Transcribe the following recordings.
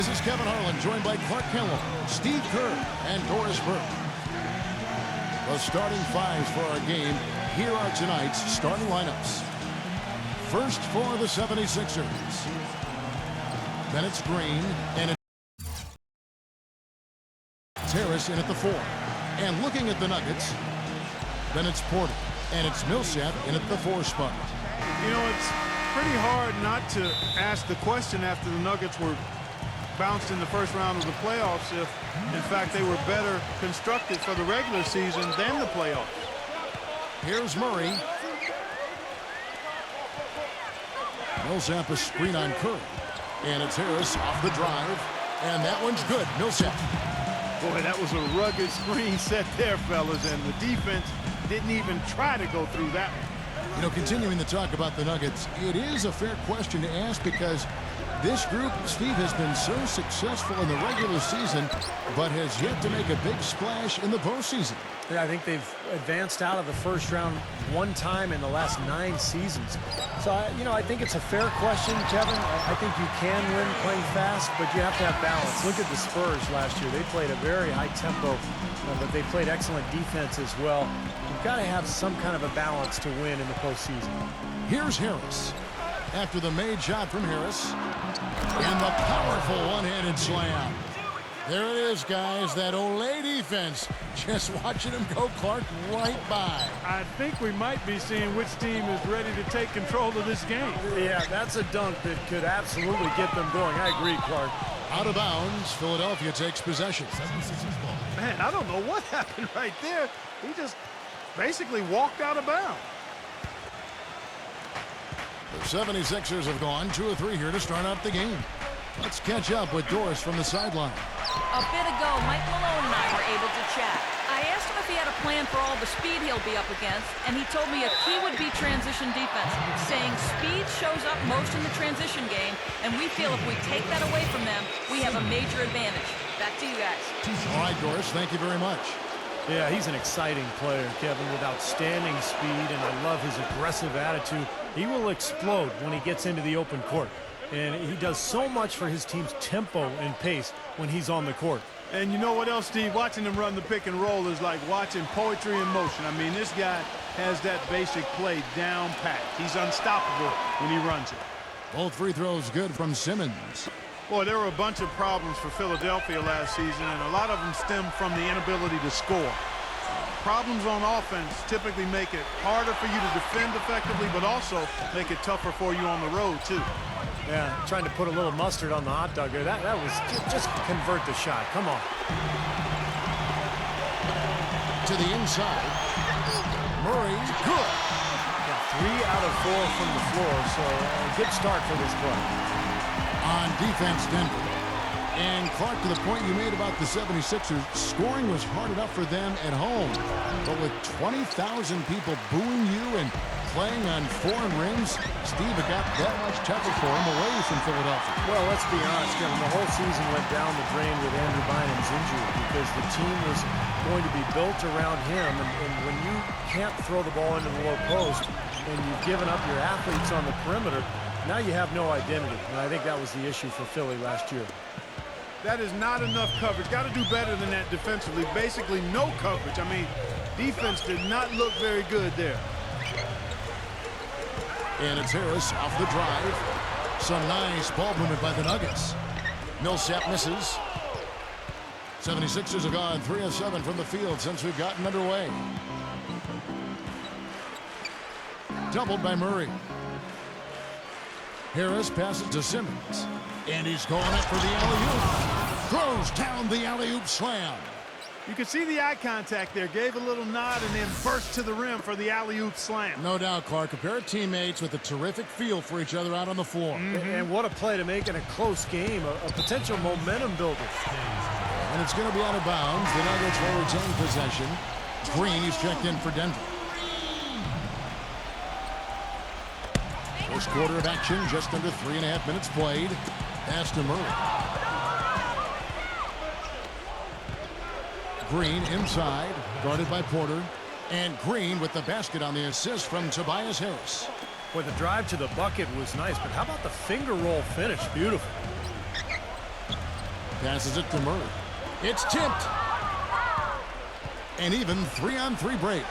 This is Kevin Harlan, joined by Clark Kellogg, Steve Kerr, and Doris Burke. The starting fives for our game. Here are tonight's starting lineups. First for the 76ers. Then it's Green, and it's Harris in at the 4. And looking at the Nuggets, then it's Porter, and it's Millsap in at the 4 spot. You know, it's pretty hard not to ask the question after the Nuggets were bounced in the first round of the playoffs if, in fact, they were better constructed for the regular season than the playoffs. Here's Murray. Millsap a screen on Curry. And it's Harris off the drive. And that one's good. Millsap. Boy, that was a rugged screen set there, fellas, and the defense didn't even try to go through that one. You know, continuing to talk about the Nuggets, it is a fair question to ask because this group, Steve, has been so successful in the regular season, but has yet to make a big splash in the postseason. Yeah, I think they've advanced out of the first round one time in the last 9 seasons. So, I think it's a fair question, Kevin. I think you can win playing fast, but you have to have balance. Look at the Spurs last year. They played a very high tempo, but they played excellent defense as well. You've got to have some kind of a balance to win in the postseason. Here's Harris. After the made shot from Harris. And the powerful one-handed slam. There it is, guys. That Olay defense. Just watching him go, Clark, right by. I think we might be seeing which team is ready to take control of this game. Yeah, that's a dunk that could absolutely get them going. I agree, Clark. Out of bounds, Philadelphia takes possession. Man, I don't know what happened right there. He just basically walked out of bounds. The 76ers have gone 2 of 3 here to start out the game. Let's catch up with Doris from the sideline. A bit ago, Mike Malone and I were able to chat. I asked him if he had a plan for all the speed he'll be up against, and he told me a key would be transition defense, saying speed shows up most in the transition game, and we feel if we take that away from them, we have a major advantage. Back to you guys. All right, Doris, thank you very much. Yeah, he's an exciting player, Kevin, with outstanding speed, and I love his aggressive attitude. He will explode when he gets into the open court, and he does so much for his team's tempo and pace when he's on the court. And you know what else, Steve? Watching him run the pick and roll is like watching poetry in motion. I mean, this guy has that basic play down pat. He's unstoppable when he runs it. Both free throws good from Simmons. Boy, there were a bunch of problems for Philadelphia last season, and a lot of them stem from the inability to score. Problems on offense typically make it harder for you to defend effectively, but also make it tougher for you on the road, too. Yeah, trying to put a little mustard on the hot dog there. That was just convert the shot. Come on. To the inside. Murray, good. Yeah, 3 out of 4 from the floor, so a good start for this club. On defense, Denver. And Clark, to the point you made about the 76ers, scoring was hard enough for them at home. But with 20,000 people booing you and playing on foreign rims, Steve, it got that much tougher for him away from Philadelphia. Well, let's be honest, Kevin. The whole season went down the drain with Andrew Bynum's injury because the team was going to be built around him. And when you can't throw the ball into the low post and you've given up your athletes on the perimeter, now you have no identity. And I think that was the issue for Philly last year. That is not enough coverage. Got to do better than that defensively. Basically no coverage. I mean, defense did not look very good there. And it's Harris off the drive. Some nice ball movement by the Nuggets. Millsap misses. 76ers have gone 3 of 7 from the field since we've gotten underway. Doubled by Murray. Harris passes to Simmons. And he's going up for the alley-oop. Throws down the alley-oop slam. You can see the eye contact there. Gave a little nod and then burst to the rim for the alley-oop slam. No doubt, Clark. A pair of teammates with a terrific feel for each other out on the floor. And what a play to make in a close game. A potential momentum builder. And it's going to be out of bounds. The Nuggets will retain possession. Green is checked in for Denver. First quarter of action, just under 3.5 minutes played. Pass to Murray. Green inside, guarded by Porter. And Green with the basket on the assist from Tobias Harris. Boy, the drive to the bucket was nice, but how about the finger roll finish? Beautiful. Passes it to Murray. It's tipped. An even 3-on-3 break.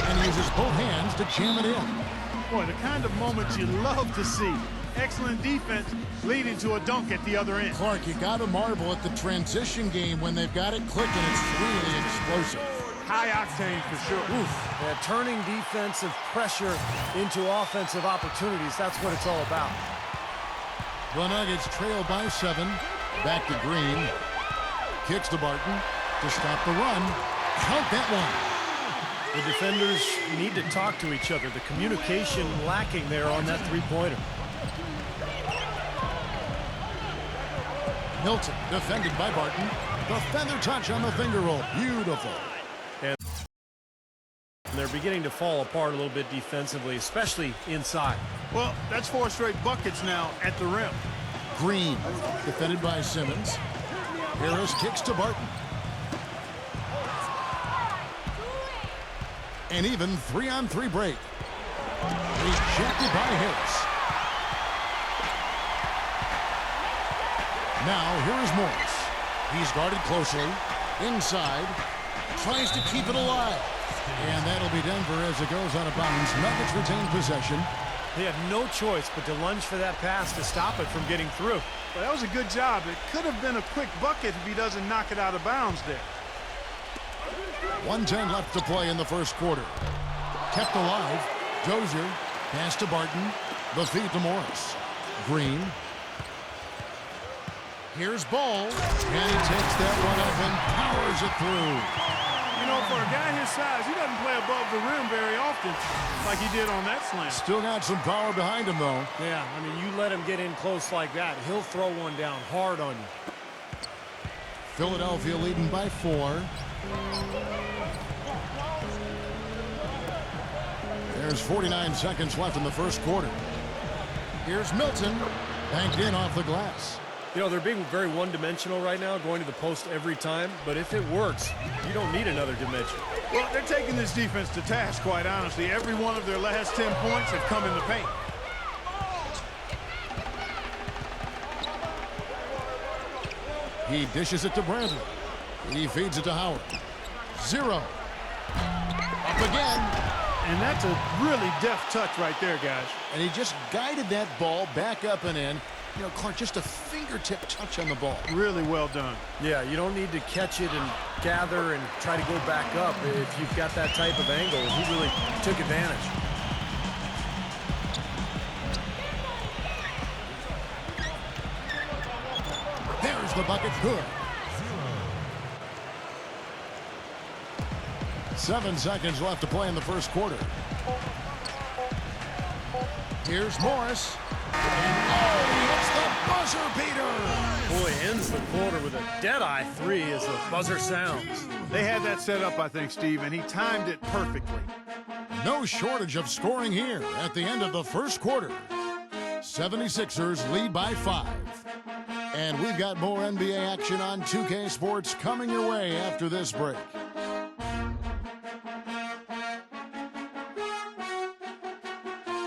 And he uses both hands to jam it in. Boy, the kind of moments you love to see. Excellent defense leading to a dunk at the other end. Clark, you got to marvel at the transition game when they've got it clicking. It's really explosive. High octane for sure. Oof. Yeah, turning defensive pressure into offensive opportunities. That's what it's all about. The Nuggets trail by 7. Back to Green. Kicks to Barton to stop the run. Count that one. The defenders need to talk to each other. The communication lacking there on that three-pointer. Milton defended by Barton. The feather touch on the finger roll. Beautiful. And they're beginning to fall apart a little bit defensively, especially inside. Well, that's 4 straight buckets now at the rim. Green defended by Simmons. Harris kicks to Barton. An even 3-on-3 break. Rejected by Harris. Now here is Morris. He's guarded closely. Inside. Tries to keep it alive. And that'll be Denver as it goes out of bounds. Nuggets retain possession. They have no choice but to lunge for that pass to stop it from getting through. Well, that was a good job. It could have been a quick bucket if he doesn't knock it out of bounds there. 1:10 left to play in the first quarter. Kept alive. Dozier. Pass to Barton. The feed to Morris. Green. Here's Ball. And he takes that one up and powers it through. You know, for a guy his size, he doesn't play above the rim very often like he did on that slam. Still got some power behind him, though. Yeah, I mean, you let him get in close like that, he'll throw one down hard on you. Philadelphia leading by 4. There's 49 seconds left in the first quarter. Here's Milton. Banked in off the glass. You know, they're being very one-dimensional right now, going to the post every time. But if it works, you don't need another dimension. Well, they're taking this defense to task, quite honestly. Every one of their last 10 points have come in the paint. He dishes it to Bradley. He feeds it to Howard. 0. Up again. And that's a really deft touch right there, guys. And he just guided that ball back up and in. You know, Clark, just a fingertip touch on the ball. Really well done. Yeah, you don't need to catch it and gather and try to go back up. If you've got that type of angle, he really took advantage. There's the bucket. Good. 7 seconds left to play in the first quarter. Here's Morris. And he hits the buzzer beater. Boy, ends the quarter with a dead-eye 3 as the buzzer sounds. They had that set up, I think, Steve, and he timed it perfectly. No shortage of scoring here at the end of the first quarter. 76ers lead by 5. And we've got more NBA action on 2K Sports coming your way after this break.